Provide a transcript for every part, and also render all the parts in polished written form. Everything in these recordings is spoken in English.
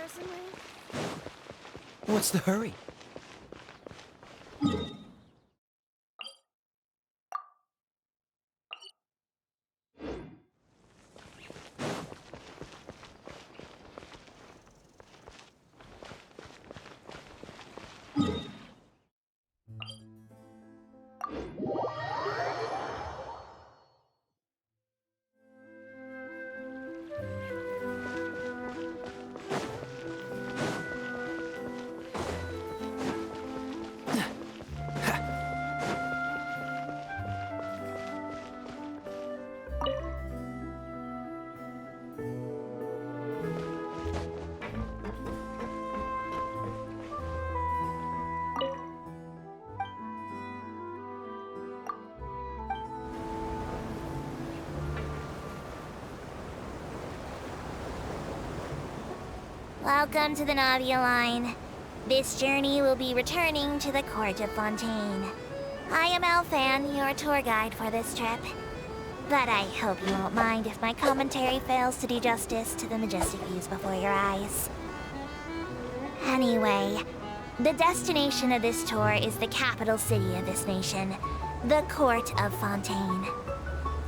personally. What's the hurry? Welcome to the NAVIA line. This journey will be returning to the Court of Fontaine. I am Elfan, your tour guide for this trip. But I hope you won't mind if my commentary fails to do justice to the majestic views before your eyes. Anyway, the destination of this tour is the capital city of this nation, the Court of Fontaine.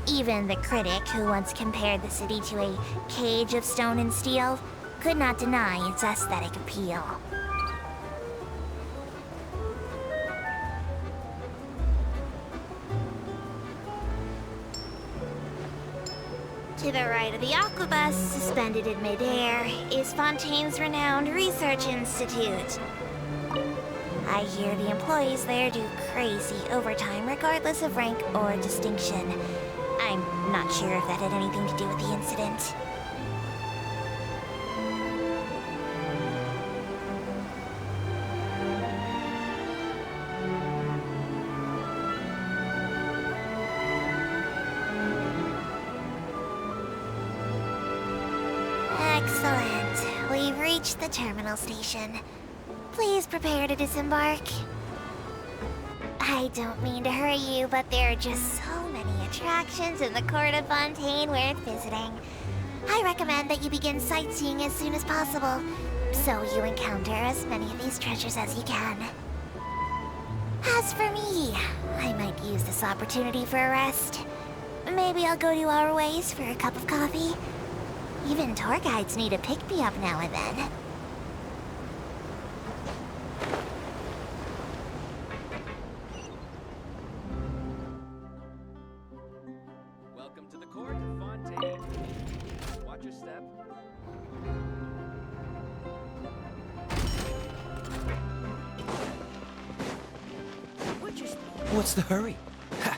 Even the critic who once compared the city to a cage of stone and steel could not deny its aesthetic appeal. To the right of the aquabus, suspended in midair, is Fontaine's renowned research institute. I hear the employees there do crazy overtime regardless of rank or distinction. I'm not sure if that had anything to do with the incident. Excellent. We've reached the terminal station. Please prepare to disembark. I don't mean to hurry you, but there are just so many attractions in the Court of Fontaine worth visiting. I recommend that you begin sightseeing as soon as possible, so you encounter as many of these treasures as you can. As for me, I might use this opportunity for a rest. Maybe I'll go to our ways for a cup of coffee. Even tour guides need a pick-me-up now and then. Welcome to the Court of Fontaine. Watch your step. What's the hurry? Ha!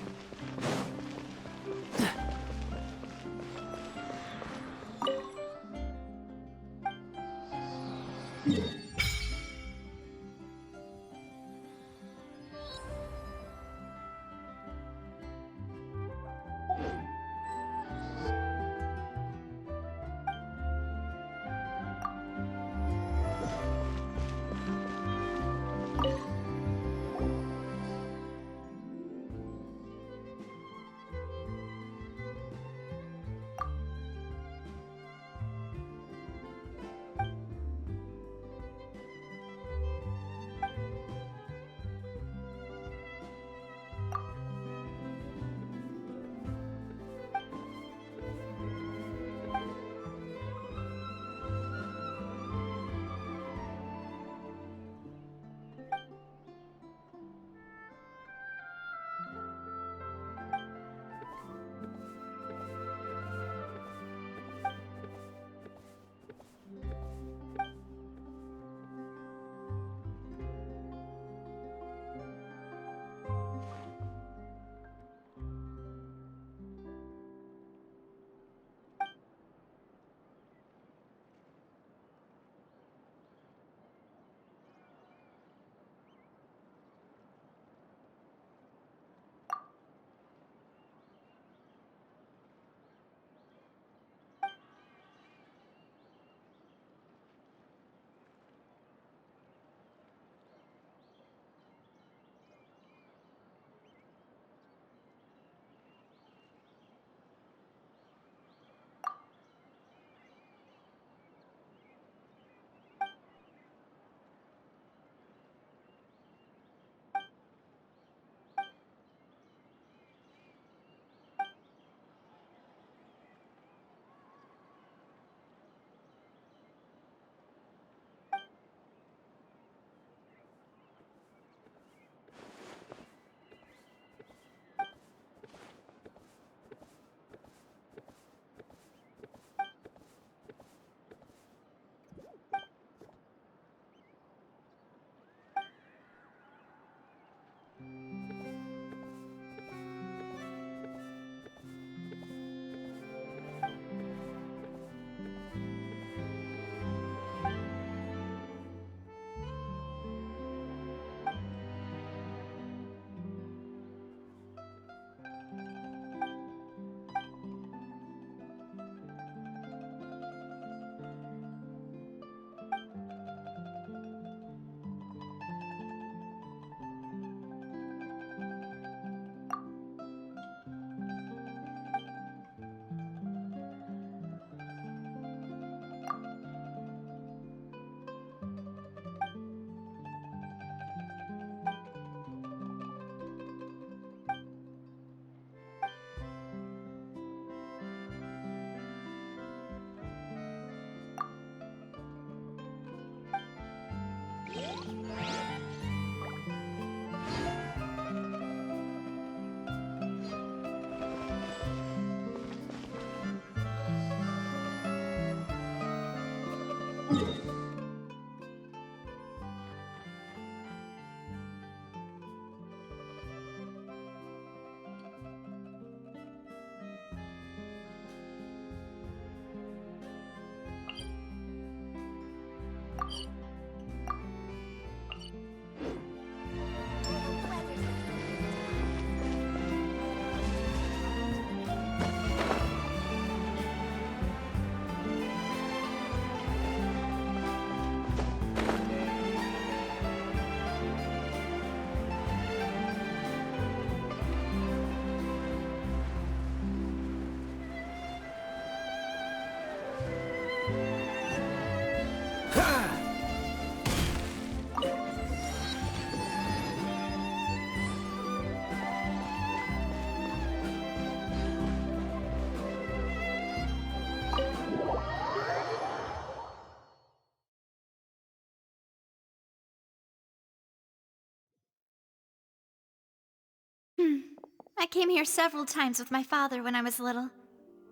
I came here several times with my father when I was little,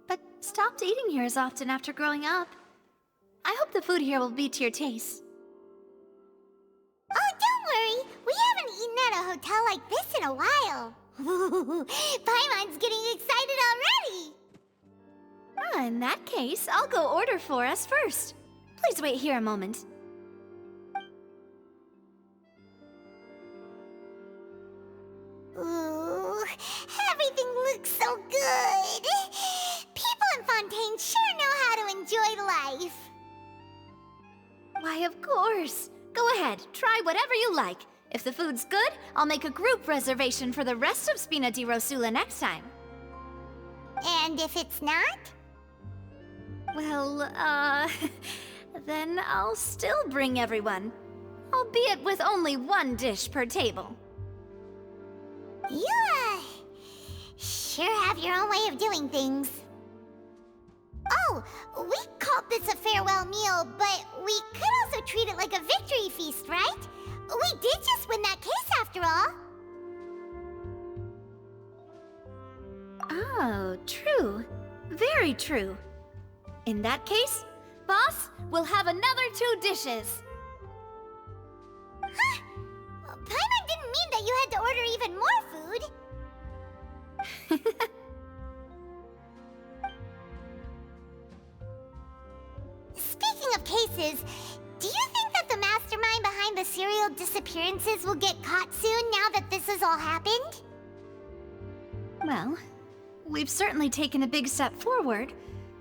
but stopped eating here as often after growing up. I hope the food here will be to your taste. Oh, don't worry. We haven't eaten at a hotel like this in a while. Paimon's getting excited already. In that case, I'll go order for us first. Please wait here a moment. Ooh, everything looks so good. People in Fontaine sure know how to enjoy life. Why, of course. Go ahead, try whatever you like. If the food's good, I'll make a group reservation for the rest of Spina di Rosula next time. And if it's not? Well, then I'll still bring everyone. Albeit with only one dish per table. You, sure have your own way of doing things. Oh, we called this a farewell meal, but we could also treat it like a victory feast, right? We did just win that case after all. Oh, true. Very true. In that case, boss, we'll have another 2 dishes. Huh? Paimon didn't mean that you had to order even more food. Speaking of cases, do you think that the mastermind behind the serial disappearances will get caught soon now that this has all happened? Well, we've certainly taken a big step forward,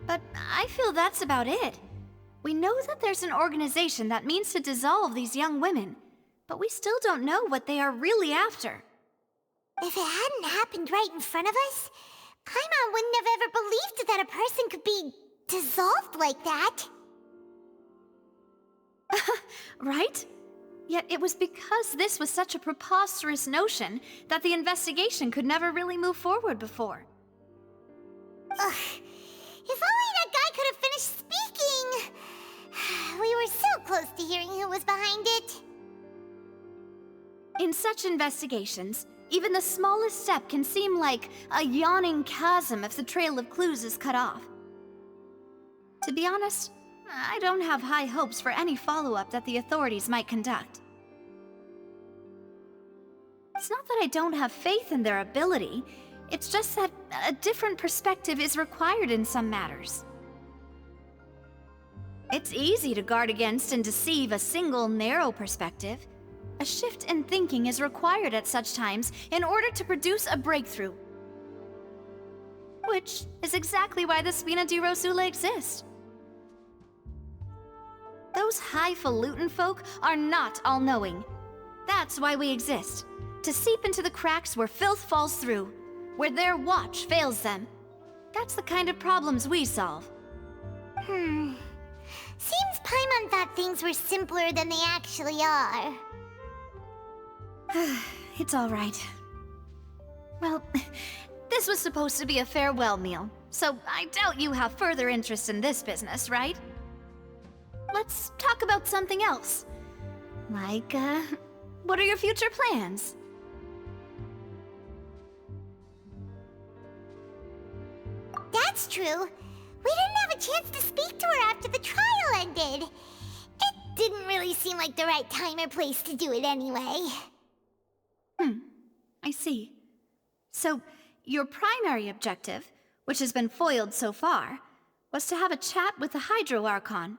but I feel that's about it. We know that there's an organization that means to dissolve these young women, but we still don't know what they are really after. If it hadn't happened right in front of us, Paimon wouldn't have ever believed that a person could be dissolved like that. Right? Yet it was because this was such a preposterous notion that the investigation could never really move forward before. Ugh. If only that guy could have finished speaking! We were so close to hearing who was behind it. In such investigations, even the smallest step can seem like a yawning chasm if the trail of clues is cut off. To be honest, I don't have high hopes for any follow-up that the authorities might conduct. It's not that I don't have faith in their ability, it's just that a different perspective is required in some matters. It's easy to guard against and deceive a single narrow perspective. A shift in thinking is required at such times in order to produce a breakthrough. Which is exactly why the Spina di Rosula exists. Those highfalutin folk are not all-knowing. That's why we exist. To seep into the cracks where filth falls through, where their watch fails them. That's the kind of problems we solve. Seems Paimon thought things were simpler than they actually are. It's all right. Well, this was supposed to be a farewell meal, so I doubt you have further interest in this business, right? Let's talk about something else. Like, what are your future plans? That's true. We didn't have a chance to speak to her after the trial ended. It didn't really seem like the right time or place to do it anyway. I see. So, your primary objective, which has been foiled so far, was to have a chat with the Hydro Archon.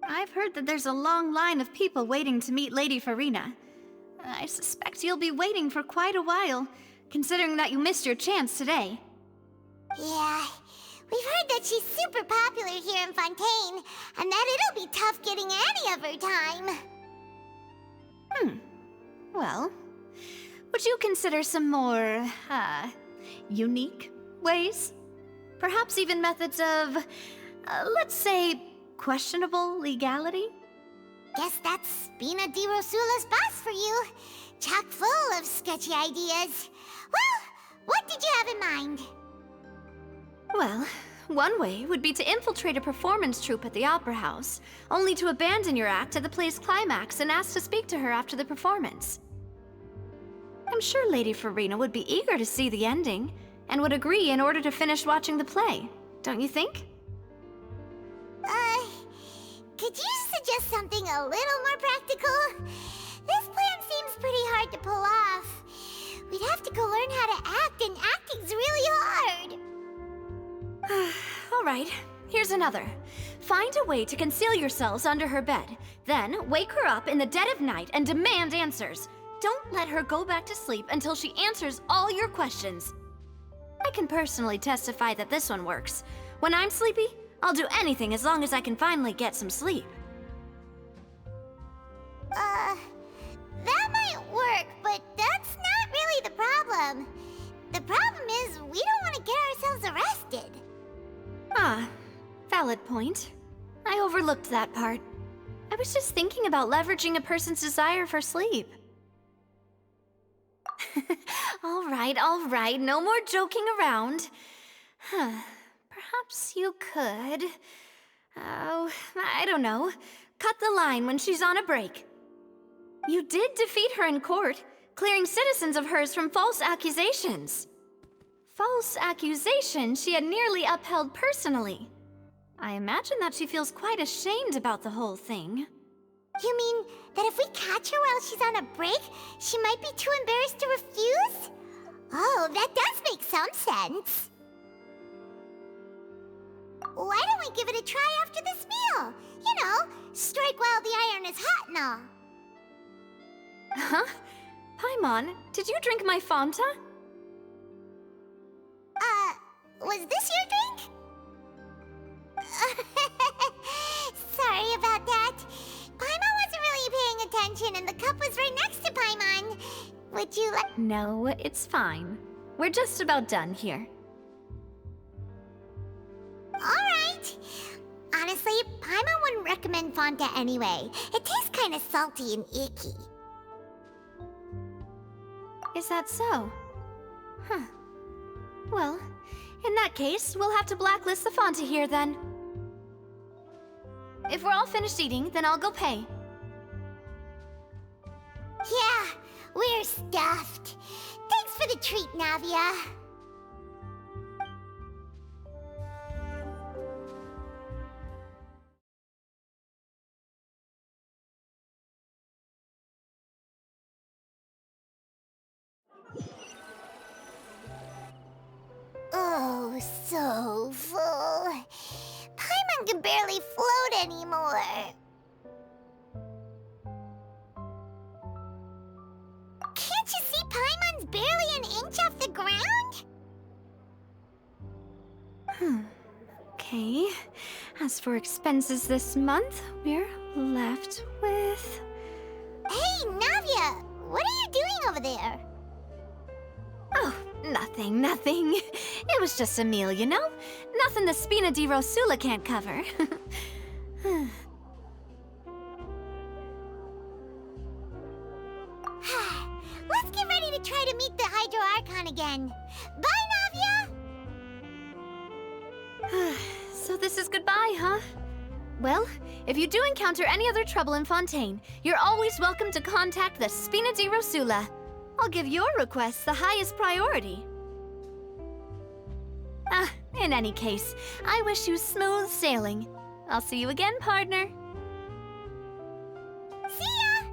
I've heard that there's a long line of people waiting to meet Lady Farina. I suspect you'll be waiting for quite a while, considering that you missed your chance today. Yeah, we've heard that she's super popular here in Fontaine, and that it'll be tough getting any of her time. Well, would you consider some more, unique ways? Perhaps even methods of let's say, questionable legality? Guess that's Spina di Rosula's boss for you. Chock full of sketchy ideas. Well, what did you have in mind? Well, one way would be to infiltrate a performance troupe at the Opera House, only to abandon your act at the play's climax and ask to speak to her after the performance. I'm sure Lady Farina would be eager to see the ending, and would agree in order to finish watching the play, don't you think? Could you suggest something a little more practical? This plan seems pretty hard to pull off. We'd have to go learn how to act, and acting's really hard. All right, here's another. Find a way to conceal yourselves under her bed. Then wake her up in the dead of night and demand answers. Don't let her go back to sleep until she answers all your questions. I can personally testify that this one works. When I'm sleepy, I'll do anything as long as I can finally get some sleep. That might work, but that's not really the problem. The problem is we don't want to get ourselves arrested. Ah, valid point. I overlooked that part. I was just thinking about leveraging a person's desire for sleep. All right, no more joking around. Perhaps you could... Oh, I don't know. Cut the line when she's on a break. You did defeat her in court, clearing citizens of hers from false accusations. False accusations she had nearly upheld personally. I imagine that she feels quite ashamed about the whole thing. You mean that if we catch her while she's on a break, she might be too embarrassed to refuse? Oh, that does make some sense. Why don't we give it a try after this meal? You know, strike while the iron is hot and all. Huh? Paimon, did you drink my Fanta? Was this your drink? Sorry about that. Paimon wasn't really paying attention and the cup was right next to Paimon. Would you like... No, it's fine. We're just about done here. Alright. Honestly, Paimon wouldn't recommend Fanta anyway. It tastes kind of salty and icky. Is that so? Huh. Well, in that case, we'll have to blacklist the Fanta here then. If we're all finished eating, then I'll go pay. Yeah, we're stuffed. Thanks for the treat, Navia. Oh, so full. Paimon can barely float anymore. Can't you see Paimon's barely an inch off the ground? Okay. As for expenses this month, we're left with... Hey, Navia! What are you doing over there? Oh, nothing. It was just a meal, you know? Nothing the Spina di Rosula can't cover. Let's get ready to try to meet the Hydro Archon again. Bye, Navia! So this is goodbye, huh? Well, if you do encounter any other trouble in Fontaine, you're always welcome to contact the Spina di Rosula. I'll give your requests the highest priority. In any case, I wish you smooth sailing. I'll see you again, partner. See ya!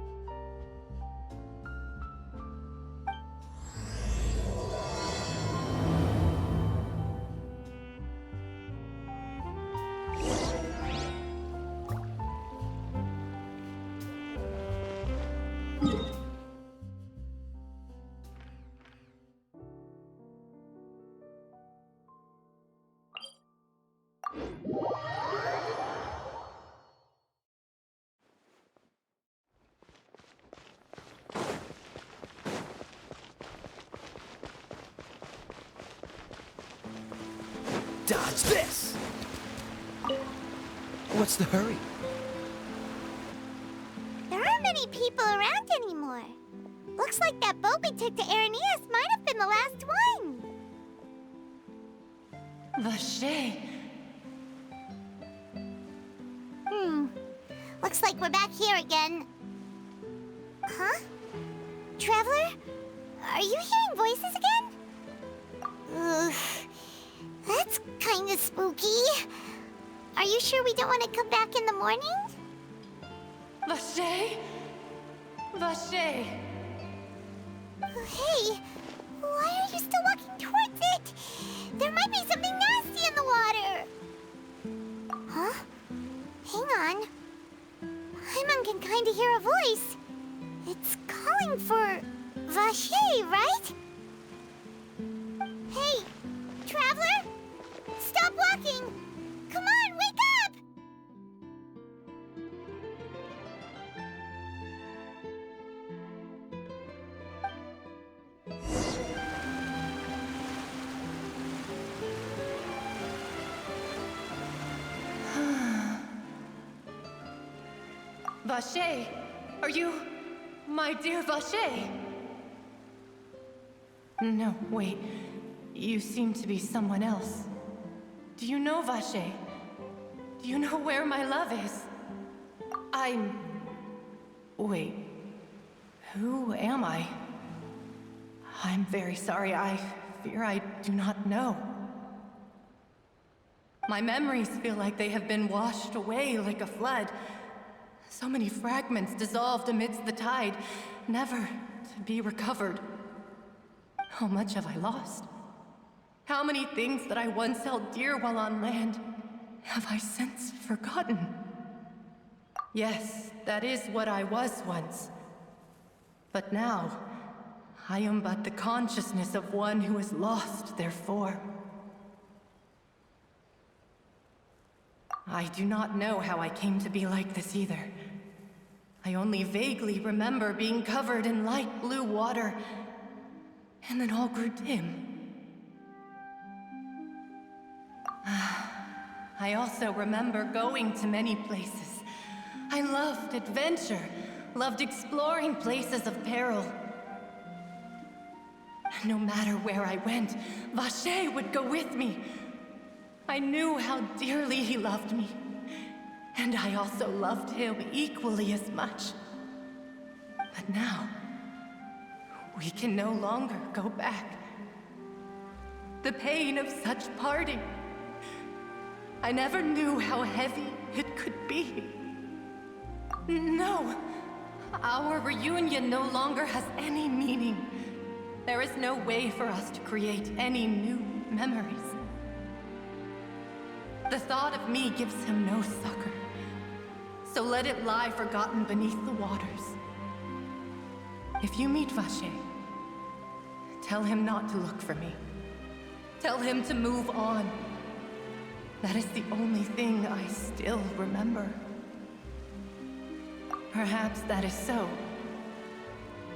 Dodge this! What's the hurry? There aren't many people around anymore. Looks like that boat we took to Araneas might have been the last one. Vache. Looks like we're back here again. Huh? Traveler? Are you hearing voices again? Ugh. That's kinda spooky. Are you sure we don't want to come back in the morning? Vache? Vache. Hey, why are you still walking towards it? There might be something nasty in the water. Huh? Hang on. Paimon can kinda hear a voice. It's calling for Vache, right? Hey, Traveler? Stop walking! Come on, wake up! Vache, are you my dear Vache? No, wait. You seem to be someone else. Do you know Vache? Do you know where my love is? Wait. Who am I? I'm very sorry. I fear I do not know. My memories feel like they have been washed away like a flood. So many fragments dissolved amidst the tide, never to be recovered. How much have I lost? How many things that I once held dear while on land have I since forgotten? Yes, that is what I was once. But now, I am but the consciousness of one who has lost their form. I do not know how I came to be like this either. I only vaguely remember being covered in light blue water, and then all grew dim. I also remember going to many places. I loved adventure, loved exploring places of peril. And no matter where I went, Vache would go with me. I knew how dearly he loved me, and I also loved him equally as much. But now, we can no longer go back. The pain of such parting, I never knew how heavy it could be. No, our reunion no longer has any meaning. There is no way for us to create any new memories. The thought of me gives him no succor, so let it lie forgotten beneath the waters. If you meet Vache, tell him not to look for me. Tell him to move on. That is the only thing I still remember. Perhaps that is so.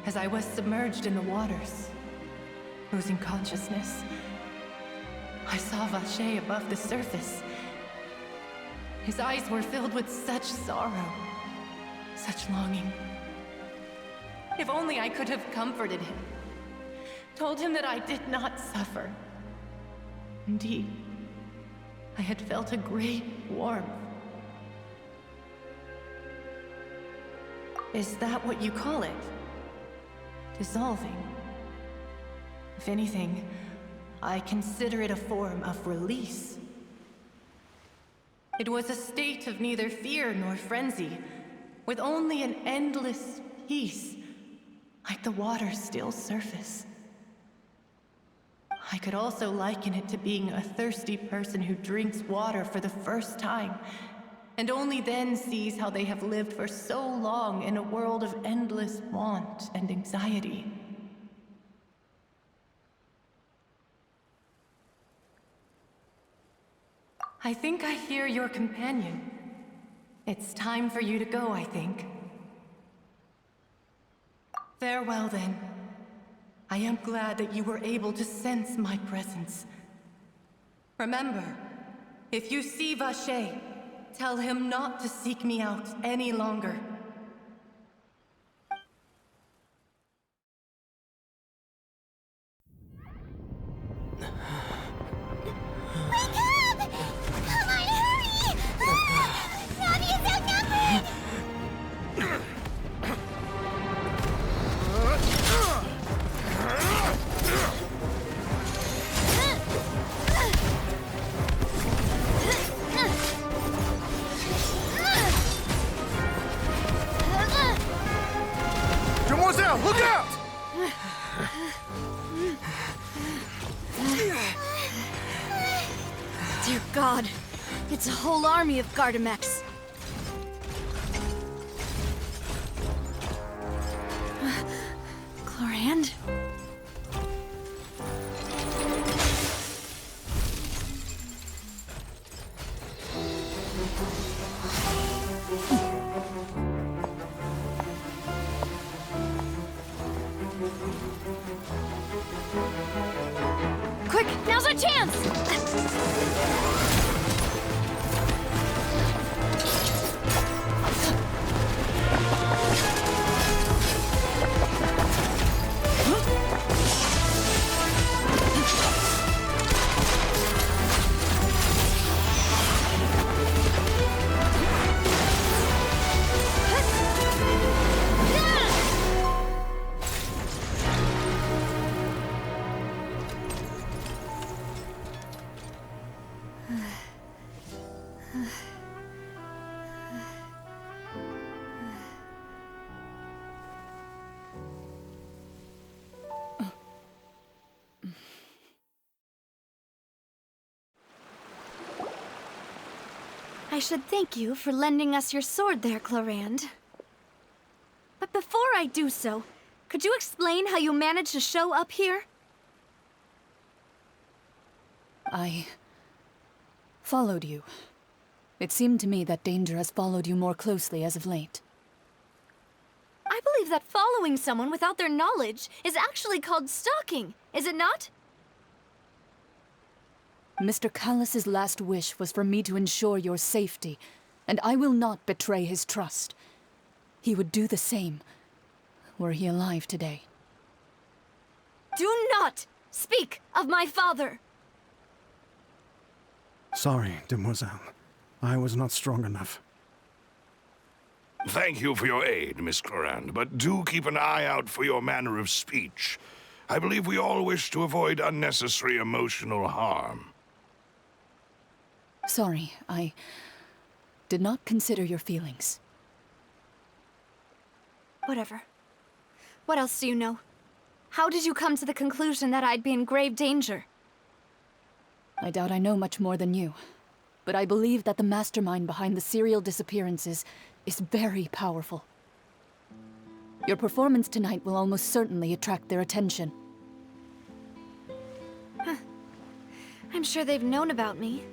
As I was submerged in the waters, losing consciousness, I saw Vache above the surface. His eyes were filled with such sorrow, such longing. If only I could have comforted him, told him that I did not suffer. Indeed, I had felt a great warmth. Is that what you call it? Dissolving? If anything, I consider it a form of release. It was a state of neither fear nor frenzy, with only an endless peace, like the water's still surface. I could also liken it to being a thirsty person who drinks water for the first time, and only then sees how they have lived for so long in a world of endless want and anxiety. I think I hear your companion. It's time for you to go, I think. Farewell, then. I am glad that you were able to sense my presence. Remember, if you see Vache, Tell him not to seek me out any longer. Wake up! Come on, hurry! Navia's outnumbered! Demoiselle, look out! Dear God, it's a whole army of Gardamex. Chlorand? Quick, now's our chance! I should thank you for lending us your sword there, Chlorand. But before I do so, could you explain how you managed to show up here? I followed you. It seemed to me that danger has followed you more closely as of late. I believe that following someone without their knowledge is actually called stalking, is it not? Mr. Callus's last wish was for me to ensure your safety, and I will not betray his trust. He would do the same, were he alive today. Do not speak of my father! Sorry, Demoiselle. I was not strong enough. Thank you for your aid, Miss Chlorand, but do keep an eye out for your manner of speech. I believe we all wish to avoid unnecessary emotional harm. Sorry, I did not consider your feelings. Whatever. What else do you know? How did you come to the conclusion that I'd be in grave danger? I doubt I know much more than you, but I believe that the mastermind behind the serial disappearances is very powerful. Your performance tonight will almost certainly attract their attention. I'm sure they've known about me.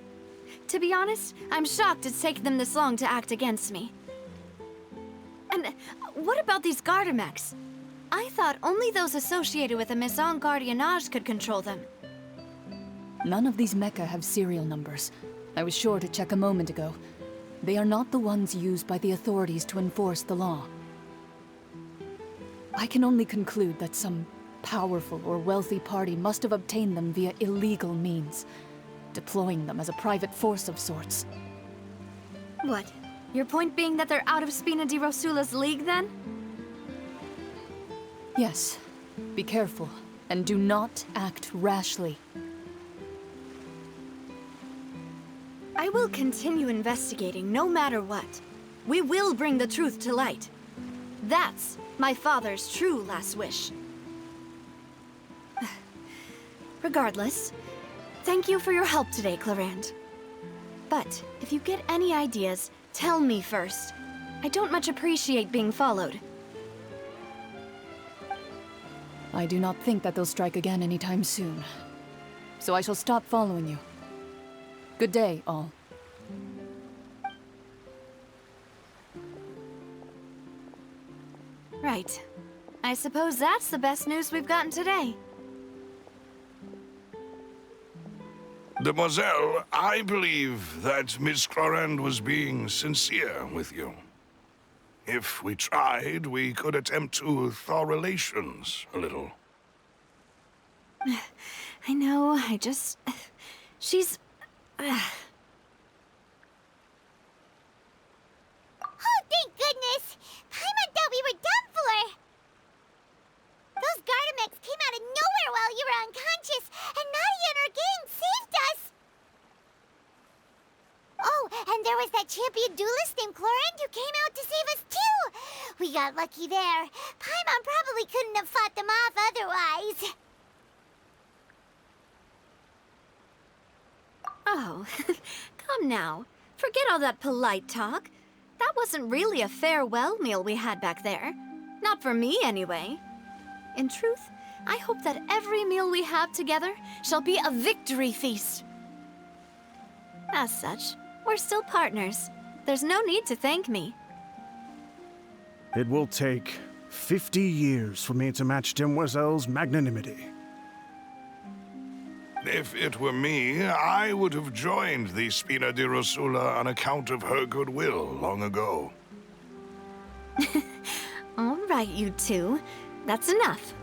To be honest, I'm shocked it's taken them this long to act against me. And what about these Gardamex? I thought only those associated with the Maison Gardiennage could control them. None of these mecha have serial numbers. I was sure to check a moment ago. They are not the ones used by the authorities to enforce the law. I can only conclude that some powerful or wealthy party must have obtained them via illegal means, deploying them as a private force of sorts. What? Your point being that they're out of Spina di Rosula's league, then? Yes. Be careful, and do not act rashly. I will continue investigating no matter what. We will bring the truth to light. That's my father's true last wish. Regardless, thank you for your help today, Chlorand. But if you get any ideas, tell me first. I don't much appreciate being followed. I do not think that they'll strike again anytime soon. So I shall stop following you. Good day, all. Right. I suppose that's the best news we've gotten today. Mademoiselle, I believe that Miss Clorand was being sincere with you. If we tried, we could attempt to thaw relations a little. I know, she's... Oh, thank goodness! Paimon thought we were done for! Those Gardamex came out of nowhere while you were unconscious, and Nadia and her gang saved us! Oh, and there was that champion duelist named Clorand who came out to save us too! We got lucky there. Paimon probably couldn't have fought them off otherwise. Oh, come now. Forget all that polite talk. That wasn't really a farewell meal we had back there. Not for me, anyway. In truth, I hope that every meal we have together shall be a victory feast. As such, we're still partners. There's no need to thank me. It will take 50 years for me to match Demoiselle's magnanimity. If it were me, I would have joined the Spina di Rosula on account of her goodwill long ago. All right, you two. That's enough.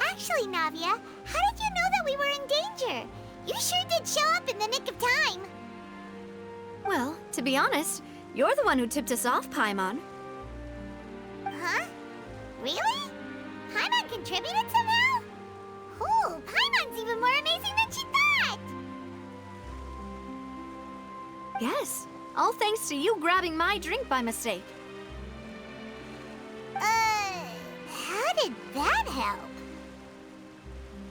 Actually, Navia, how did you know that we were in danger? You sure did show up in the nick of time. Well, to be honest, you're the one who tipped us off, Paimon. Huh? Really? Paimon contributed somehow? Ooh, Paimon's even more amazing than she thought! Yes, all thanks to you grabbing my drink by mistake. How did that help?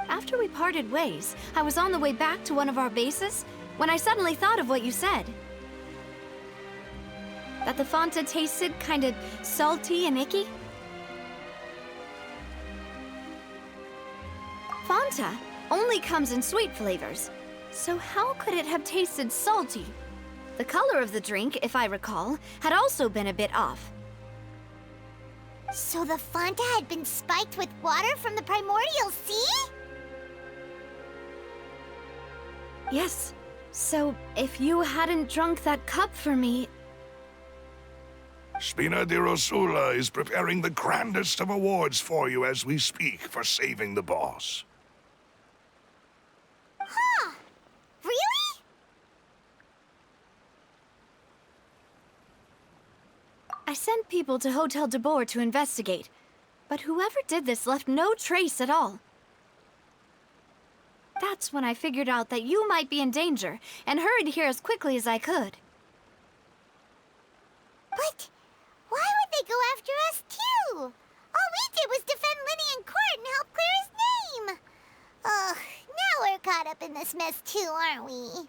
After we parted ways, I was on the way back to one of our bases when I suddenly thought of what you said. That the Fanta tasted kind of salty and icky. Fanta only comes in sweet flavors, so how could it have tasted salty? The color of the drink, if I recall, had also been a bit off. So the Fanta had been spiked with water from the primordial sea? Yes. So, if you hadn't drunk that cup for me... Spina di Rosula is preparing the grandest of awards for you as we speak for saving the boss. Huh. Really? I sent people to Hotel de Boer to investigate, but whoever did this left no trace at all. That's when I figured out that you might be in danger, and hurried here as quickly as I could. But why would they go after us too? All we did was defend Linny in court and help clear his name. Ugh, now we're caught up in this mess too, aren't we?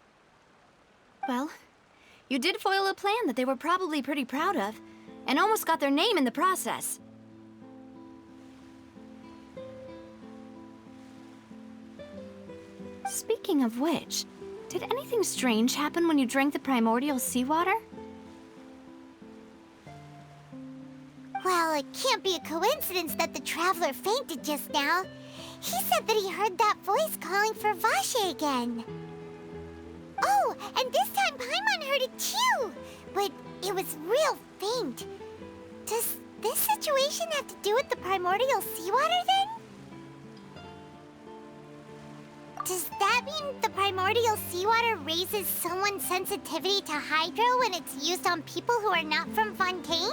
Well, you did foil a plan that they were probably pretty proud of, and almost got their name in the process. Speaking of which, did anything strange happen when you drank the primordial seawater? Well, it can't be a coincidence that the Traveler fainted just now. He said that he heard that voice calling for Vache again. Oh, and this time Paimon heard it too, but it was real faint. Does this situation have to do with the primordial seawater then? Does that mean the primordial seawater raises someone's sensitivity to hydro when it's used on people who are not from Fontaine?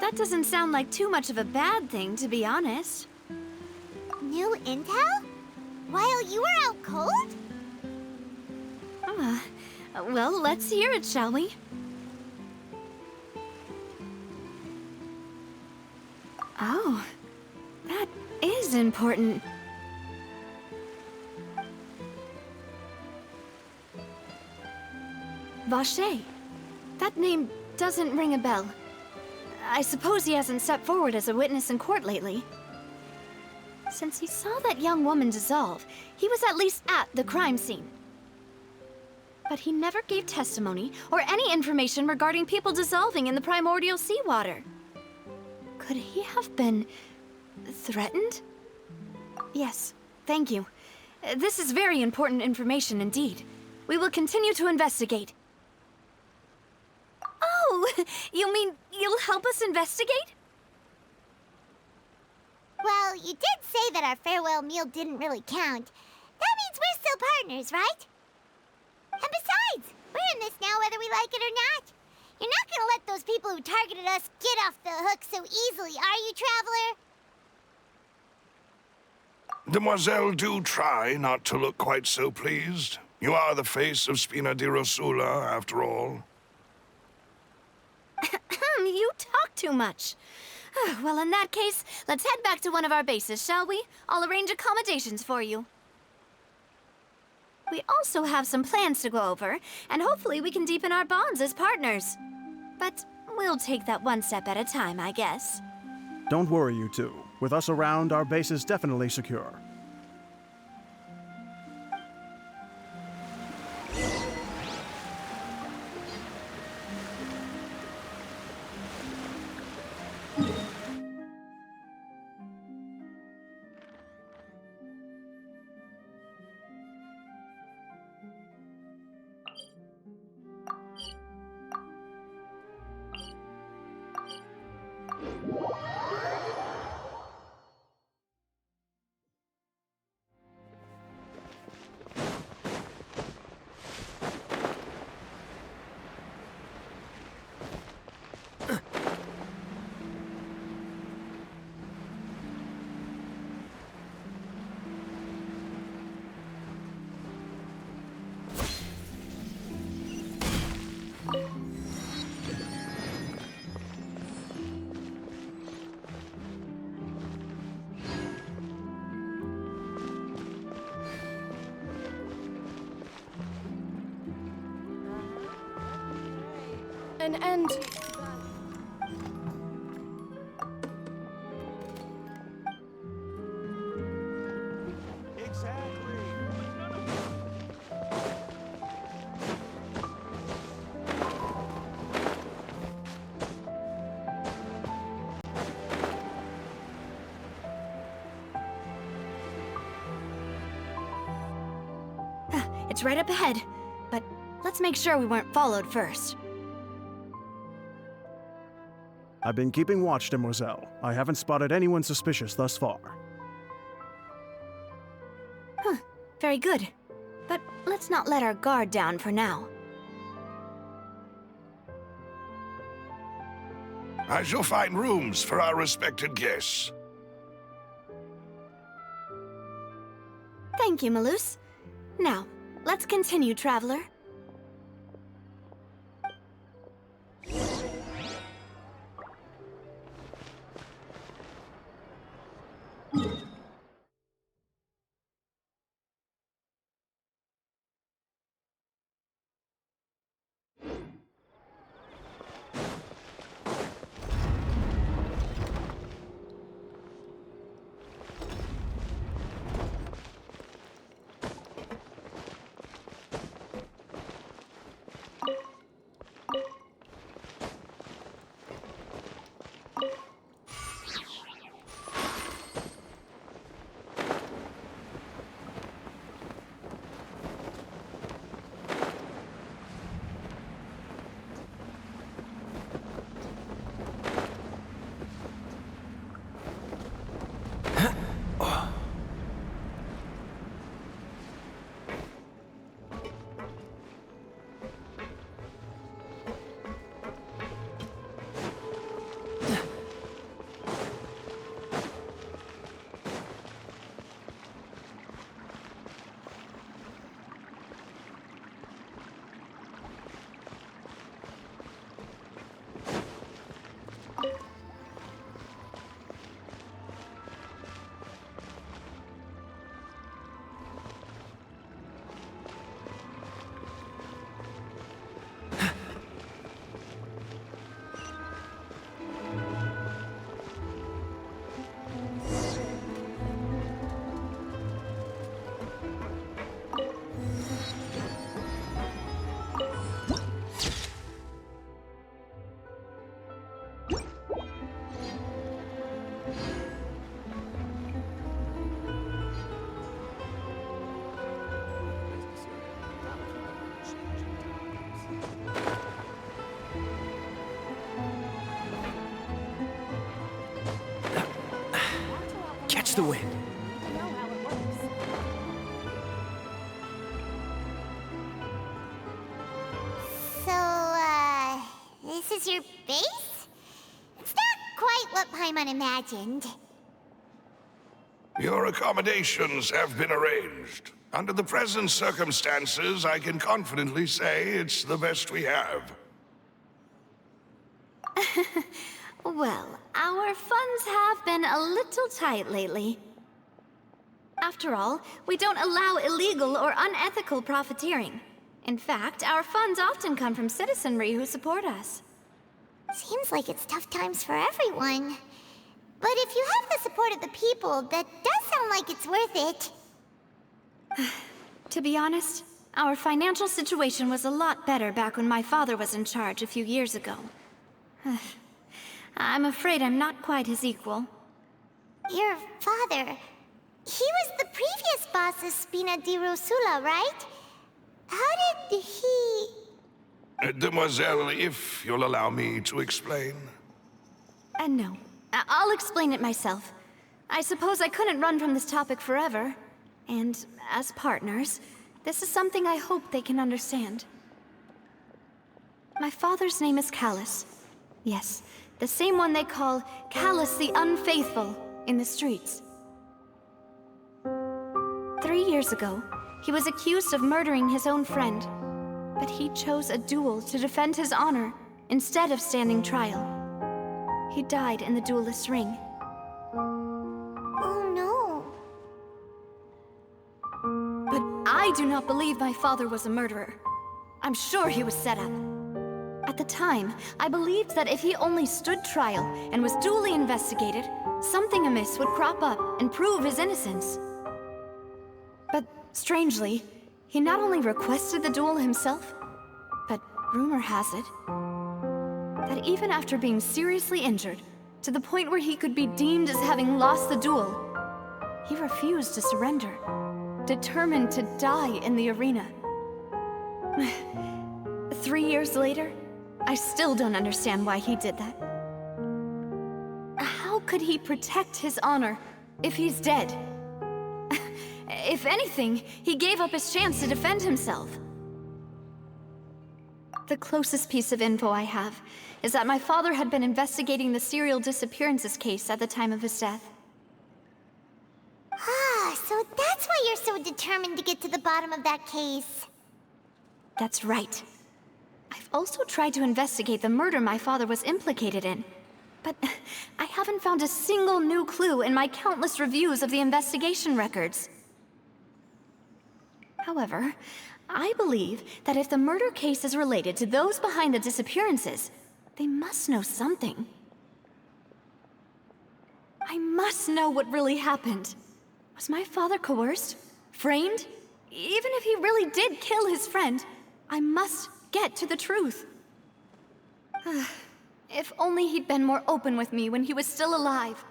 That doesn't sound like too much of a bad thing, to be honest. New intel? While you were out cold? Well, let's hear it, shall we? Oh, that is important. Vache. That name doesn't ring a bell. I suppose he hasn't stepped forward as a witness in court lately. Since he saw that young woman dissolve, he was at least at the crime scene. But he never gave testimony or any information regarding people dissolving in the primordial seawater. Could he have been threatened? Yes, thank you. This is very important information indeed. We will continue to investigate. Oh, you mean you'll help us investigate? Well, you did say that our farewell meal didn't really count. That means we're still partners, right? And besides, we're in this now whether we like it or not. You're not gonna let those people who targeted us get off the hook so easily, are you, Traveler? Demoiselle, do try not to look quite so pleased. You are the face of Spina di Rosula, after all. You talk too much. Well, in that case, let's head back to one of our bases, shall we? I'll arrange accommodations for you. We also have some plans to go over, and hopefully we can deepen our bonds as partners. But we'll take that one step at a time, I guess. Don't worry, you two. With us around, our base is definitely secure. And It's right up ahead, but let's make sure we weren't followed first. I've been keeping watch, Demoiselle. I haven't spotted anyone suspicious thus far. Very good. But let's not let our guard down for now. I shall find rooms for our respected guests. Thank you, Malus. Now, let's continue, Traveler. catch the wind. You know how it works. So, this is your base? It's not quite what Paimon imagined. Your accommodations have been arranged. Under the present circumstances, I can confidently say it's the best we have. Well, our funds have been a little tight lately. After all, we don't allow illegal or unethical profiteering. In fact, our funds often come from citizenry who support us. Seems like it's tough times for everyone. But if you have the support of the people, that does sound like it's worth it. To be honest, our financial situation was a lot better back when my father was in charge a few years ago. I'm afraid I'm not quite his equal. Your father... he was the previous boss of Spina di Rosula, right? How did he... Demoiselle, if you'll allow me to explain. No. I'll explain it myself. I suppose I couldn't run from this topic forever. And as partners, this is something I hope they can understand. My father's name is Callus. Yes, the same one they call Callus the Unfaithful in the streets. 3 years ago, he was accused of murdering his own friend. But he chose a duel to defend his honor instead of standing trial. He died in the duelist's ring. Oh no. But I do not believe my father was a murderer. I'm sure he was set up. At the time, I believed that if he only stood trial and was duly investigated, something amiss would crop up and prove his innocence. But strangely, he not only requested the duel himself, but rumor has it that even after being seriously injured, to the point where he could be deemed as having lost the duel, he refused to surrender, determined to die in the arena. 3 years later, I still don't understand why he did that. How could he protect his honor if he's dead? If anything, he gave up his chance to defend himself. The closest piece of info I have is that my father had been investigating the serial disappearances case at the time of his death. Ah, so that's why you're so determined to get to the bottom of that case. That's right. I've also tried to investigate the murder my father was implicated in, but I haven't found a single new clue in my countless reviews of the investigation records. However, I believe that if the murder case is related to those behind the disappearances, they must know something. I must know what really happened. Was my father coerced? Framed? Even if he really did kill his friend, I must get to the truth. If only he'd been more open with me when he was still alive.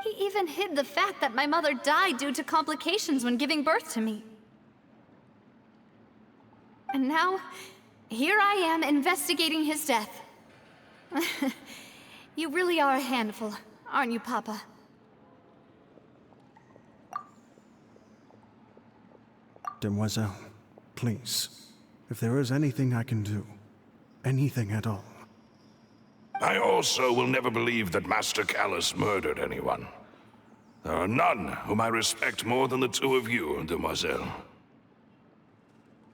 He even hid the fact that my mother died due to complications when giving birth to me. And now, here I am investigating his death. You really are a handful, aren't you, Papa? Demoiselle, please, if there is anything I can do, anything at all. I also will never believe that Master Callus murdered anyone. There are none whom I respect more than the two of you, Demoiselle.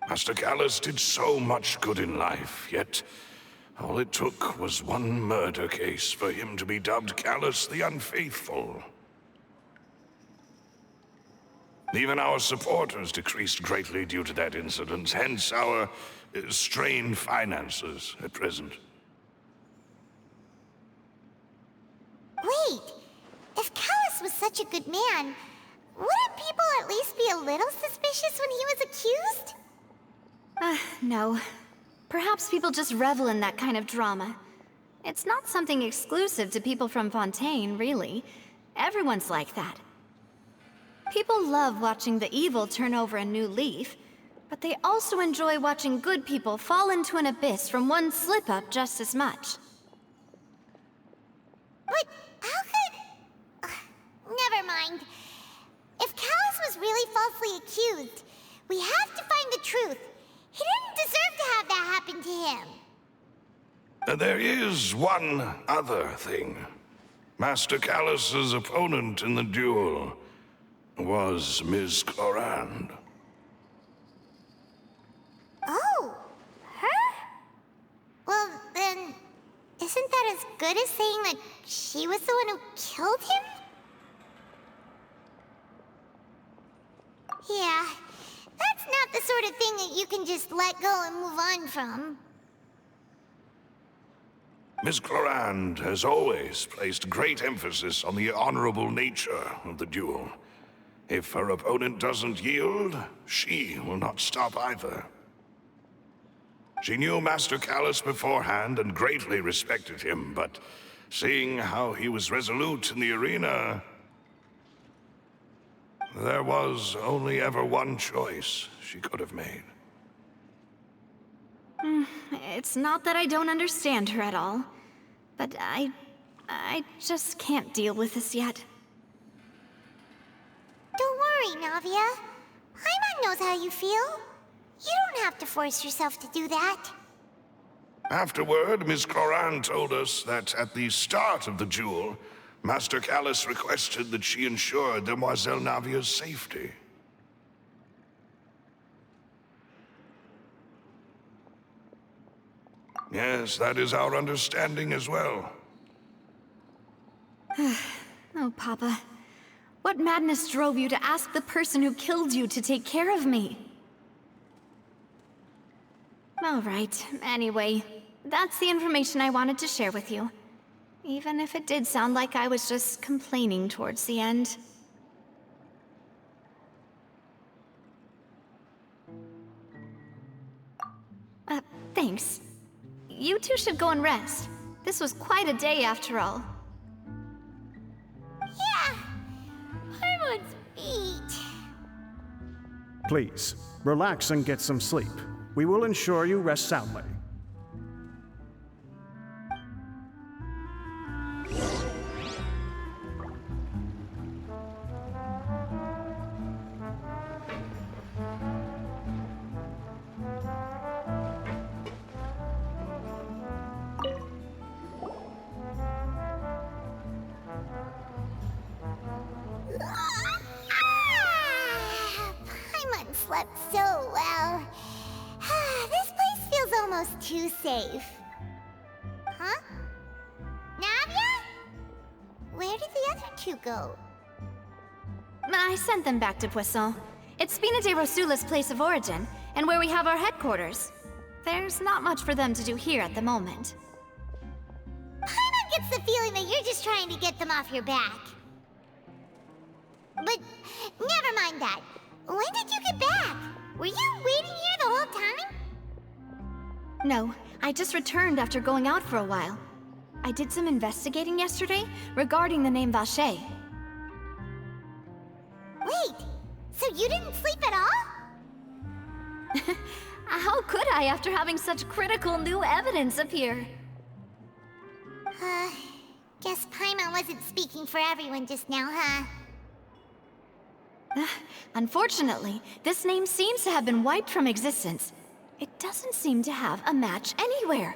Master Callus did so much good in life, yet all it took was one murder case for him to be dubbed Callus the Unfaithful. Even our supporters decreased greatly due to that incident, hence our strained finances at present. Wait, if Callus was such a good man, wouldn't people at least be a little suspicious when he was accused? No. Perhaps people just revel in that kind of drama. It's not something exclusive to people from Fontaine, really. Everyone's like that. People love watching the evil turn over a new leaf, but they also enjoy watching good people fall into an abyss from one slip-up just as much. But How could... never mind. If Callus was really falsely accused, we have to find the truth. He didn't deserve to have that happen to him. There is one other thing. Master Callus's opponent in the duel was Ms. Clorand. Oh, her? Well, then, isn't that as good as saying that she was the one who killed him? Yeah, that's not the sort of thing that you can just let go and move on from. Ms. Clorand has always placed great emphasis on the honorable nature of the duel. If her opponent doesn't yield, she will not stop either. She knew Master Callus beforehand and greatly respected him, but seeing how he was resolute in the arena, there was only ever one choice she could have made. It's not that I don't understand her at all, but I just can't deal with this yet. Don't worry, Navia. Paimon knows how you feel. You don't have to force yourself to do that. Afterward, Ms. Clorand told us that at the start of the duel, Master Callus requested that she ensure Demoiselle Navia's safety. Yes, that is our understanding as well. Oh, Papa. What madness drove you to ask the person who killed you to take care of me? All right, anyway, that's the information I wanted to share with you. Even if it did sound like I was just complaining towards the end. Thanks. You two should go and rest. This was quite a day after all. Yeah! Paimon's feet. Please, relax and get some sleep. We will ensure you rest soundly. Paimon slept so well. This place feels almost too safe. Huh? Navia? Where did the other two go? I sent them back to Poisson. It's Spina de Rosula's place of origin, and where we have our headquarters. There's not much for them to do here at the moment. Paimon gets the feeling that you're just trying to get them off your back. But never mind that. When did you get back? Were you waiting here the whole time? No, I just returned after going out for a while. I did some investigating yesterday regarding the name Vache. Wait, so you didn't sleep at all? How could I after having such critical new evidence appear? Guess Paimon wasn't speaking for everyone just now, huh? Unfortunately, this name seems to have been wiped from existence. It doesn't seem to have a match anywhere.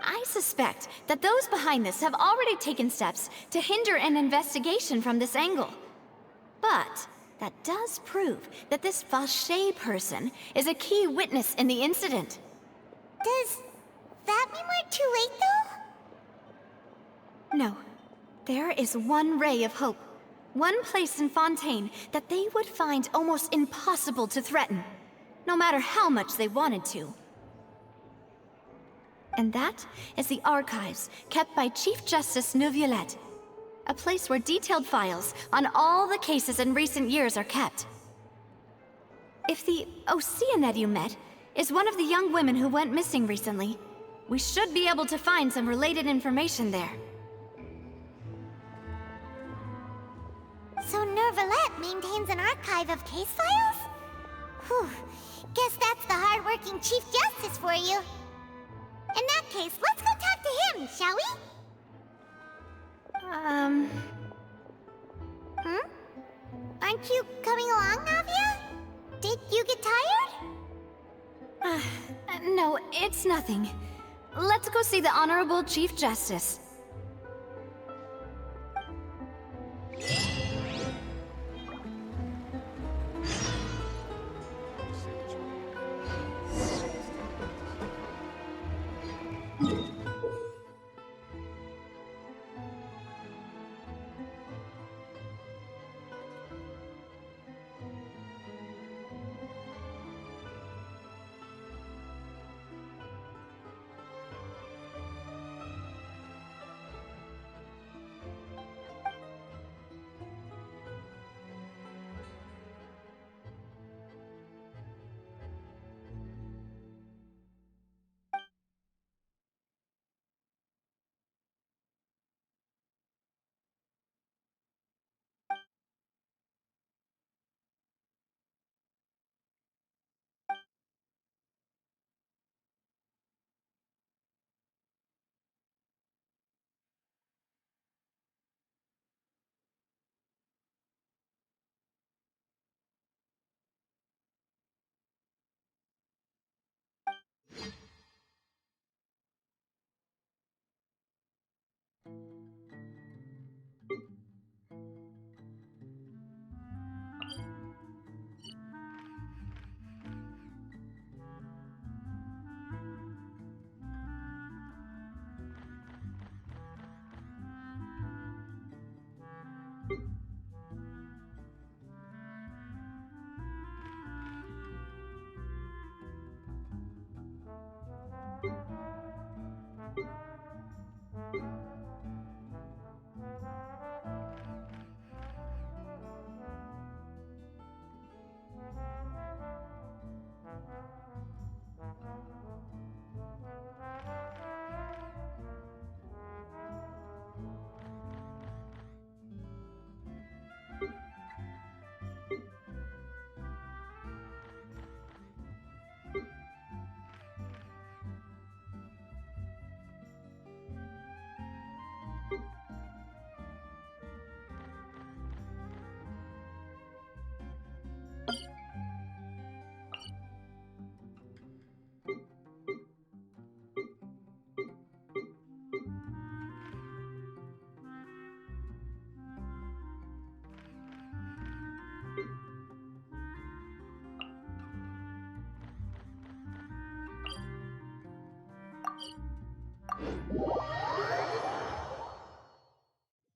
I suspect that those behind this have already taken steps to hinder an investigation from this angle. But that does prove that this Vache person is a key witness in the incident. Does that mean we're too late, though? No. There is one ray of hope. One place in Fontaine that they would find almost impossible to threaten, no matter how much they wanted to. And that is the archives kept by Chief Justice Neuvillette, a place where detailed files on all the cases in recent years are kept. If the Oceanid you met is one of the young women who went missing recently, we should be able to find some related information there. So Neuvillette maintains an archive of case files? Whew. Guess that's the hard-working Chief Justice for you. In that case, let's go talk to him, shall we? Aren't you coming along, Navia? Did you get tired? No, it's nothing. Let's go see the Honorable Chief Justice.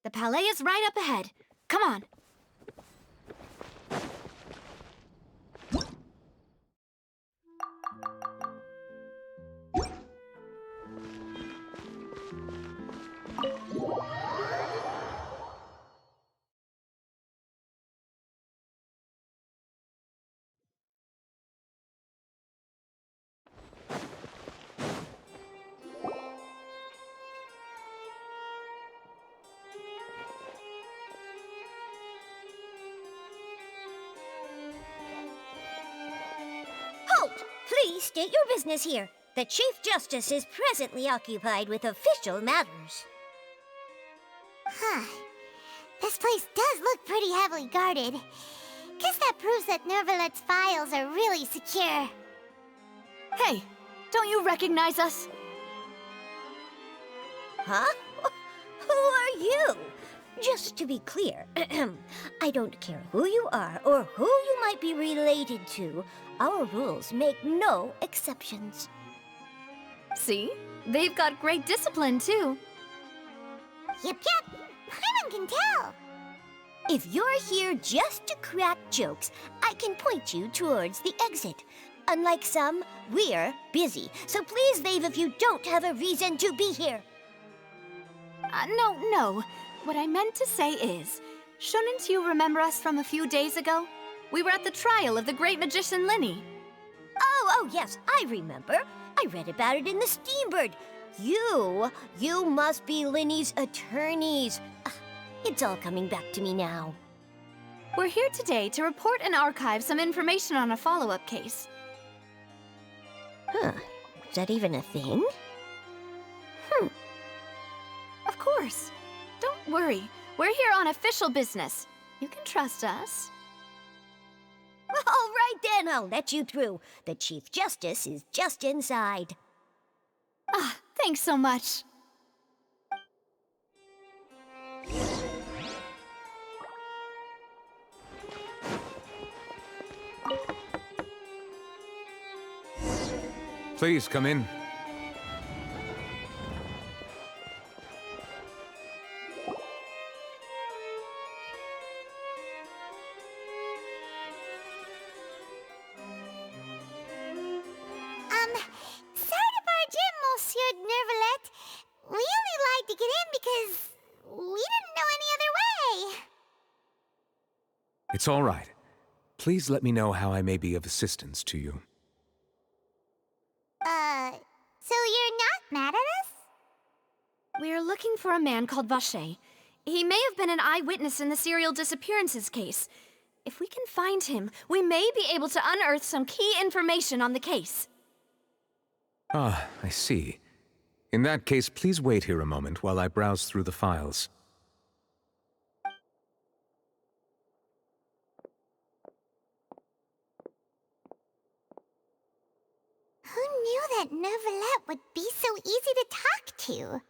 The palais is right up ahead. Come on. Halt! Please state your business here. The Chief Justice is presently occupied with official matters. Huh. This place does look pretty heavily guarded. Guess that proves that Nervalet's files are really secure. Hey, don't you recognize us? Huh? Who are you? Just to be clear, I don't care who you are or who you might be related to. Our rules make no exceptions. See? They've got great discipline, too. Yep. Paimon can tell. If you're here just to crack jokes, I can point you towards the exit. Unlike some, we're busy, so please leave if you don't have a reason to be here. No. What I meant to say is, shouldn't you remember us from a few days ago? We were at the trial of the great magician Linny. Oh, yes, I remember. I read about it in the Steambird. You must be Linny's attorneys. It's all coming back to me now. We're here today to report and archive some information on a follow-up case. Huh. Is that even a thing? Of course. Don't Don't worry. We're here on official business. You can trust us. All right then, I'll let you through. The Chief Justice is just inside. Ah, thanks so much. Please come in. Sorry to barge in, Monsieur Nervalet. We only lied to get in because we didn't know any other way. It's all right. Please let me know how I may be of assistance to you. So you're not mad at us? We're looking for a man called Vache. He may have been an eyewitness in the serial disappearances case. If we can find him, we may be able to unearth some key information on the case. Ah, I see. In that case, please wait here a moment while I browse through the files. Who knew that Nervalet would be so easy to talk to?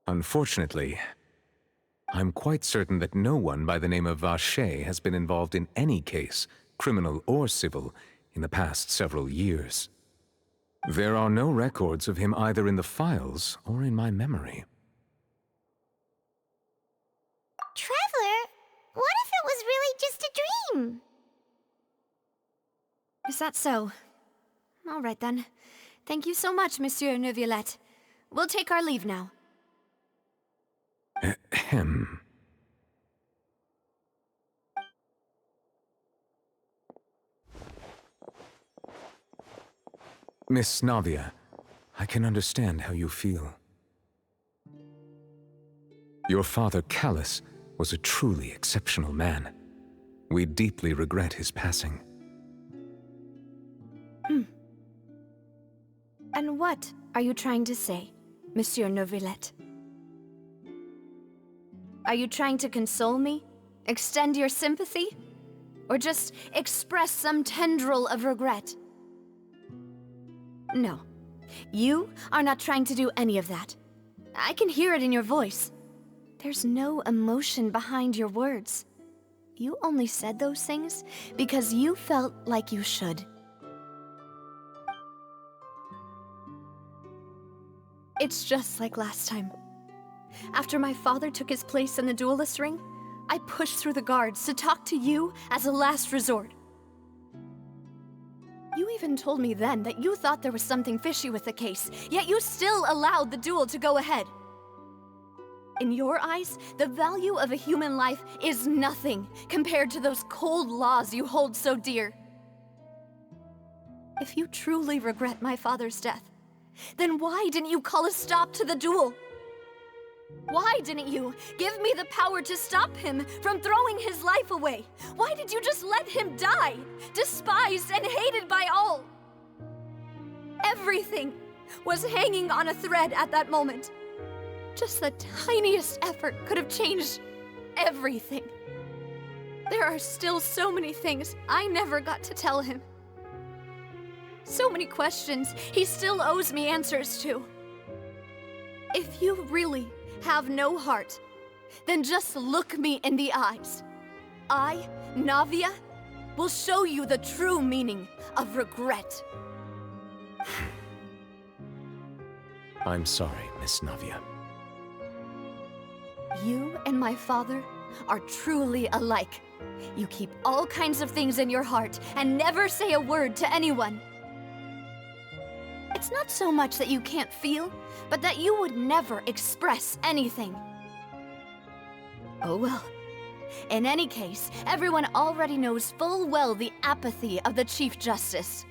Unfortunately, I'm quite certain that no one by the name of Vache has been involved in any case, criminal or civil, in the past several years. There are no records of him either in the files or in my memory. Traveler, what if it was really just a dream? Is that so? All right then. Thank you so much, Monsieur Neuvillette. We'll take our leave now. Ahem. Miss Navia, I can understand how you feel. Your father, Callus, was a truly exceptional man. We deeply regret his passing. And what are you trying to say, Monsieur Neuvillette? Are you trying to console me? Extend your sympathy? Or just express some tendril of regret? No. You are not trying to do any of that. I can hear it in your voice. There's no emotion behind your words. You only said those things because you felt like you should. It's just like last time. After my father took his place in the duelist ring, I pushed through the guards to talk to you as a last resort. You even told me then that you thought there was something fishy with the case, yet you still allowed the duel to go ahead. In your eyes, the value of a human life is nothing compared to those cold laws you hold so dear. If you truly regret my father's death, then why didn't you call a stop to the duel? Why didn't you give me the power to stop him from throwing his life away? Why did you just let him die, despised and hated by all? Everything was hanging on a thread at that moment. Just the tiniest effort could have changed everything. There are still so many things I never got to tell him. So many questions he still owes me answers to. If you really have no heart, then just look me in the eyes. I, Navia, will show you the true meaning of regret. I'm sorry, Miss Navia. You and my father are truly alike. You keep all kinds of things in your heart and never say a word to anyone. It's not so much that you can't feel, but that you would never express anything. Oh well. In any case, everyone already knows full well the apathy of the Chief Justice.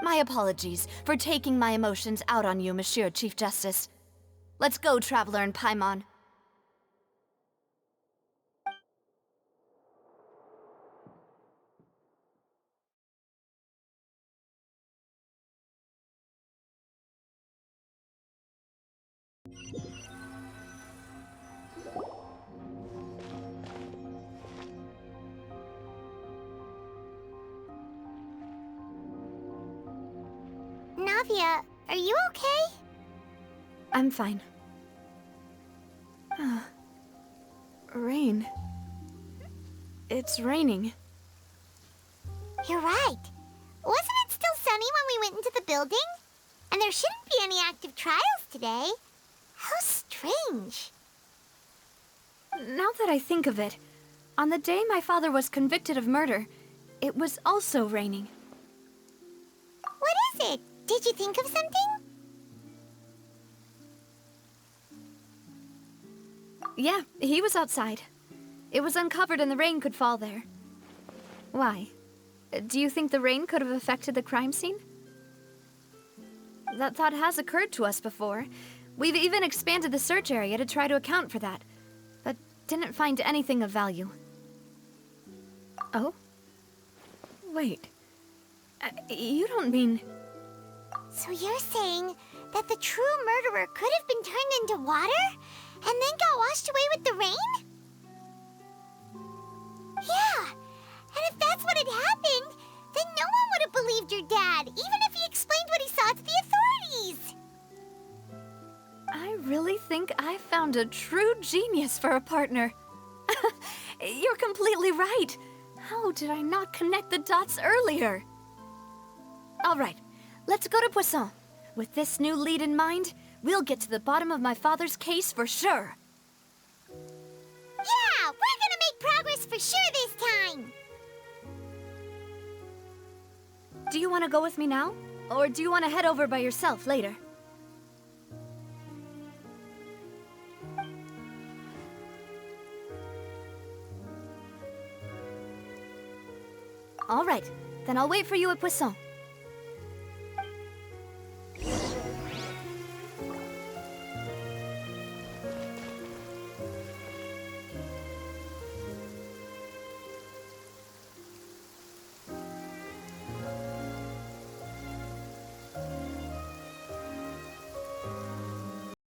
My apologies for taking my emotions out on you, Monsieur Chief Justice. Let's go, Traveler and Paimon. Navia, are you okay? I'm fine. Rain. It's raining. You're right. Wasn't it still sunny when we went into the building? And there shouldn't be any active trials today. How strange. Now that I think of it, on the day my father was convicted of murder, it was also raining. What is it? Did you think of something? Yeah, he was outside. It was uncovered and the rain could fall there. Why? Do you think the rain could have affected the crime scene? That thought has occurred to us before. We've even expanded the search area to try to account for that, but didn't find anything of value. Oh? Wait. You don't mean... So you're saying that the true murderer could have been turned into water and then got washed away with the rain? Yeah, and if that's what had happened, then no one would have believed your dad, even if he explained what he saw to the authorities. I really think I found a true genius for a partner. You're completely right. How did I not connect the dots earlier? All right, let's go to Poisson. With this new lead in mind, we'll get to the bottom of my father's case for sure. Yeah, we're gonna make progress for sure this time. Do you want to go with me now? Or do you want to head over by yourself later? All right, then I'll wait for you at Poisson.